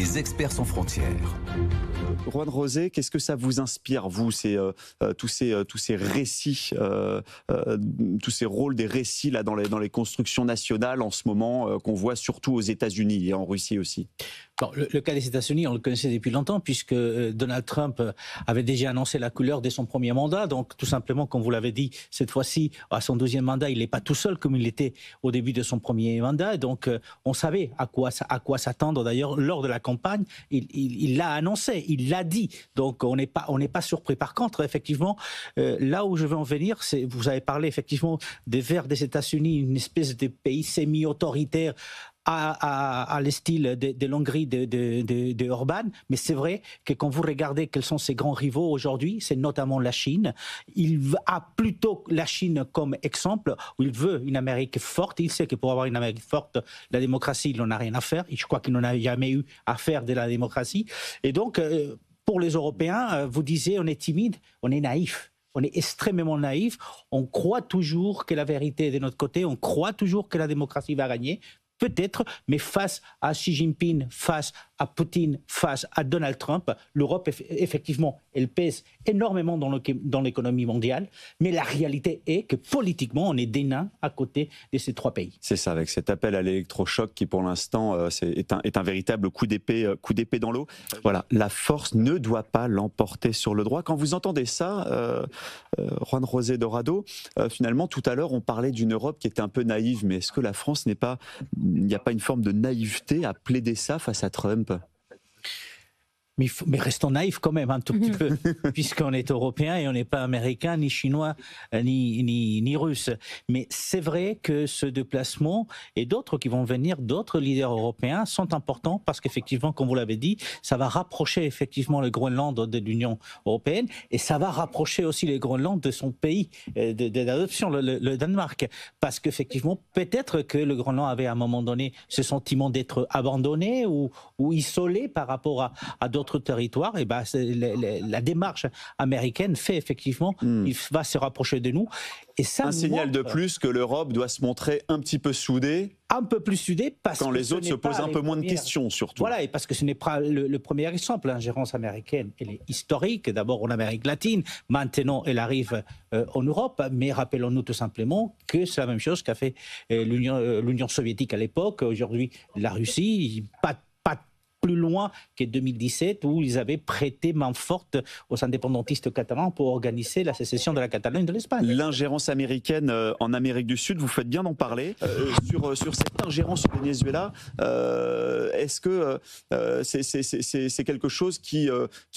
les experts sans frontières. Juan José, qu'est-ce que ça vous inspire, vous, tous ces récits, tous ces rôles des récits là, dans les constructions nationales en ce moment, qu'on voit surtout aux États-Unis et en Russie aussi? Bon, le cas des États-Unis, on le connaissait depuis longtemps, puisque Donald Trump avait déjà annoncé la couleur dès son premier mandat. Donc, tout simplement, comme vous l'avez dit, cette fois-ci, à son deuxième mandat, il n'est pas tout seul comme il était au début de son premier mandat. Donc, on savait à quoi s'attendre. D'ailleurs, lors de la campagne, il l'a annoncé, il l'a dit. Donc, on n'est pas surpris. Par contre, effectivement, là où je veux en venir, c'est, vous avez parlé effectivement des Verts des États-Unis, une espèce de pays semi-autoritaire à le style de l'Hongrie de Orban, mais c'est vrai que quand vous regardez quels sont ses grands rivaux aujourd'hui, c'est notamment la Chine. Il a plutôt la Chine comme exemple, où il veut une Amérique forte. Il sait que pour avoir une Amérique forte, la démocratie, il n'en a rien à faire. Je crois qu'il n'en a jamais eu à faire de la démocratie. Et donc, pour les Européens, vous disiez, on est timide, on est naïf. On est extrêmement naïf. On croit toujours que la vérité est de notre côté. On croit toujours que la démocratie va gagner. Peut-être, mais face à Xi Jinping, face à Poutine, face à Donald Trump, l'Europe, effectivement, elle pèse énormément dans l'économie mondiale, mais la réalité est que politiquement, on est des nains à côté de ces trois pays. C'est ça, avec cet appel à l'électrochoc qui, pour l'instant, est un véritable coup d'épée dans l'eau. Voilà, la force ne doit pas l'emporter sur le droit. Quand vous entendez ça, Juan José Dorado, finalement, tout à l'heure, on parlait d'une Europe qui était un peu naïve, mais est-ce que la France il n'y a pas une forme de naïveté à plaider ça face à Trump? Mais restons naïfs quand même un tout petit peu, puisqu'on est européen et on n'est pas américain, ni chinois, ni russe. Mais c'est vrai que ce déplacement et d'autres qui vont venir, d'autres leaders européens sont importants parce qu'effectivement, comme vous l'avez dit, ça va rapprocher effectivement le Groenland de l'Union européenne et ça va rapprocher aussi le Groenland de son pays d'adoption, le Danemark. Parce qu'effectivement, peut-être que le Groenland avait à un moment donné ce sentiment d'être abandonné ou isolé par rapport à d'autres territoires, et ben la démarche américaine fait effectivement, il va se rapprocher de nous. Et ça un signal de plus que l'Europe doit se montrer un petit peu soudée. Un peu plus soudée parce quand que les autres se posent un peu moins de questions, surtout. Voilà, et parce que ce n'est pas le premier exemple. L'ingérence américaine, elle est historique, d'abord en Amérique latine, maintenant elle arrive en Europe, mais rappelons-nous tout simplement que c'est la même chose qu'a fait l'Union soviétique à l'époque, aujourd'hui la Russie, pas plus loin que 2017 où ils avaient prêté main forte aux indépendantistes catalans pour organiser la sécession de la Catalogne de l'Espagne. L'ingérence américaine en Amérique du Sud, vous faites bien d'en parler. Sur cette ingérence au Venezuela, est-ce que c'est quelque chose qui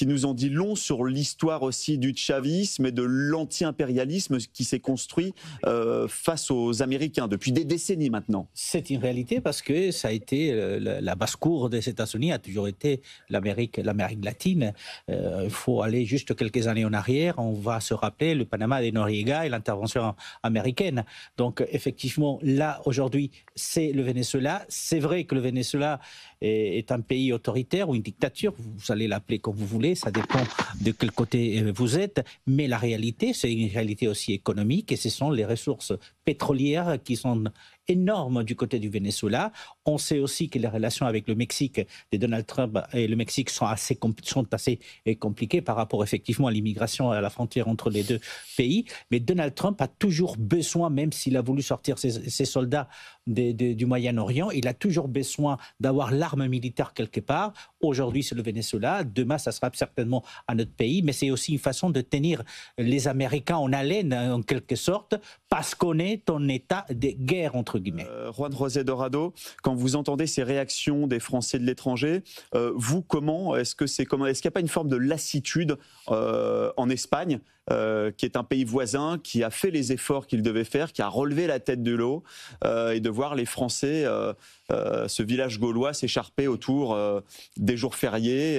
nous en dit long sur l'histoire aussi du chavisme et de l'anti-impérialisme qui s'est construit face aux Américains depuis des décennies maintenant? C'est une réalité parce que ça a été la basse-cour des États-Unis a toujours été l'Amérique latine. Il faut aller juste quelques années en arrière. On va se rappeler le Panama de Noriega et l'intervention américaine. Donc effectivement, là aujourd'hui, c'est le Venezuela. C'est vrai que le Venezuela est un pays autoritaire ou une dictature. Vous allez l'appeler comme vous voulez. Ça dépend de quel côté vous êtes. Mais la réalité, c'est une réalité aussi économique et ce sont les ressources pétrolières qui sont énormes du côté du Venezuela. On sait aussi que les relations avec le Mexique de Donald Trump et le Mexique sont assez compliquées par rapport effectivement à l'immigration à la frontière entre les deux pays. Mais Donald Trump a toujours besoin, même s'il a voulu sortir ses soldats du Moyen-Orient, il a toujours besoin d'avoir l'arme militaire quelque part. Aujourd'hui, c'est le Venezuela. Demain, ça sera certainement un autre pays. Mais c'est aussi une façon de tenir les Américains en haleine, en quelque sorte, parce qu'on est en état de guerre, entre guillemets. Juan José Dorado, quand vous entendez ces réactions des Français de l'étranger, vous, est-ce qu'il n'y a pas une forme de lassitude en Espagne, qui est un pays voisin, qui a fait les efforts qu'il devait faire, qui a relevé la tête de l'eau, et de voir les Français, ce village gaulois, s'écharper autour des jours fériés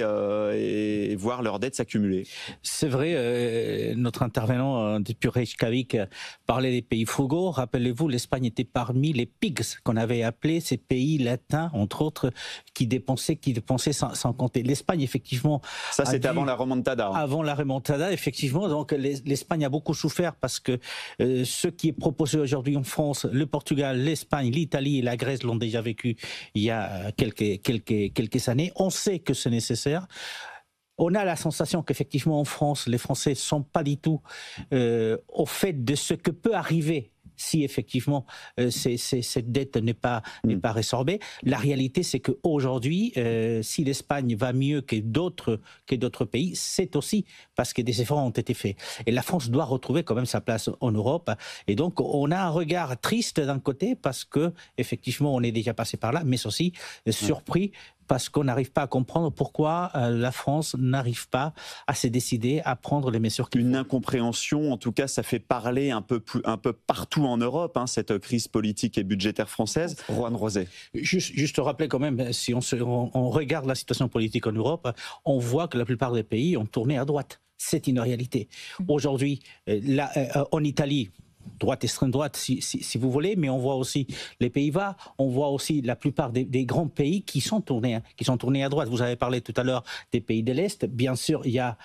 et voir leurs dettes s'accumuler? C'est vrai, notre intervenant depuis Reykjavik parlait des pays frugaux. Rappelez-vous, l'Espagne était parmi les pigs qu'on avait appelés, ces pays latins, entre autres, qui dépensaient sans compter. L'Espagne, effectivement... Ça, c'était avant la remontada. Avant la remontada, effectivement. Donc, l'Espagne a beaucoup souffert parce que ce qui est proposé aujourd'hui en France, le Portugal, l'Espagne, l'Italie et la Grèce l'ont déjà vécu il y a quelques années. On sait que c'est nécessaire. On a la sensation qu'effectivement en France, les Français ne sont pas du tout au fait de ce que peut arriver si effectivement cette dette n'est pas résorbée. La réalité, c'est qu'aujourd'hui, si l'Espagne va mieux que d'autres pays, c'est aussi parce que des efforts ont été faits. Et la France doit retrouver quand même sa place en Europe. Et donc, on a un regard triste d'un côté parce que effectivement, on est déjà passé par là, mais aussi surpris parce qu'on n'arrive pas à comprendre pourquoi la France n'arrive pas à se décider à prendre les mesures qu'il faut. Une incompréhension, en tout cas, ça fait parler un peu partout en Europe, cette crise politique et budgétaire française. Juan Rosé. Juste rappeler quand même, si on regarde la situation politique en Europe, on voit que la plupart des pays ont tourné à droite. C'est une réalité. Aujourd'hui, en Italie, droite, extrême droite, si vous voulez, mais on voit aussi les Pays-Bas, on voit aussi la plupart des grands pays qui sont tournés à droite. Vous avez parlé tout à l'heure des pays de l'Est, bien sûr, il y a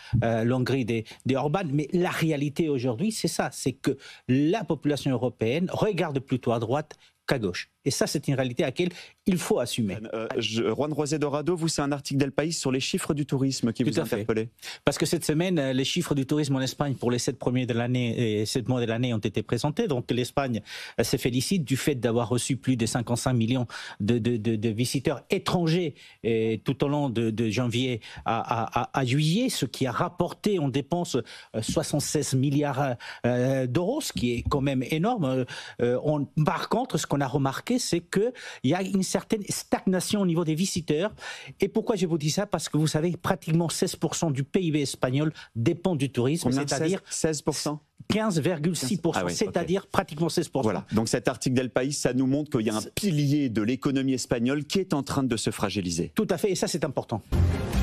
l'Hongrie des Orban, mais la réalité aujourd'hui, c'est ça, c'est que la population européenne regarde plutôt à droite qu'à gauche. Et ça, c'est une réalité à laquelle il faut assumer. Juan Rosé Dorado, vous, c'est un article d'El País sur les chiffres du tourisme qui vous a interpellé. Parce que cette semaine, les chiffres du tourisme en Espagne pour les 7 premiers de l'année et 7 mois de l'année ont été présentés. Donc l'Espagne se félicite du fait d'avoir reçu plus de 55 millions de visiteurs étrangers tout au long de janvier à juillet, ce qui a rapporté en dépenses 76 milliards d'euros, ce qui est quand même énorme. Par contre, ce qu'on a remarqué, c'est qu'il y a une certaine stagnation au niveau des visiteurs. Et pourquoi je vous dis ça? Parce que vous savez, pratiquement 16% du PIB espagnol dépend du tourisme, c'est-à-dire 16%. 15,6%, c'est-à-dire pratiquement 16%. Voilà, donc cet article d'El País, ça nous montre qu'il y a un pilier de l'économie espagnole qui est en train de se fragiliser. Tout à fait, et ça c'est important.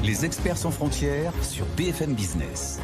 Les experts sans frontières sur BFM Business.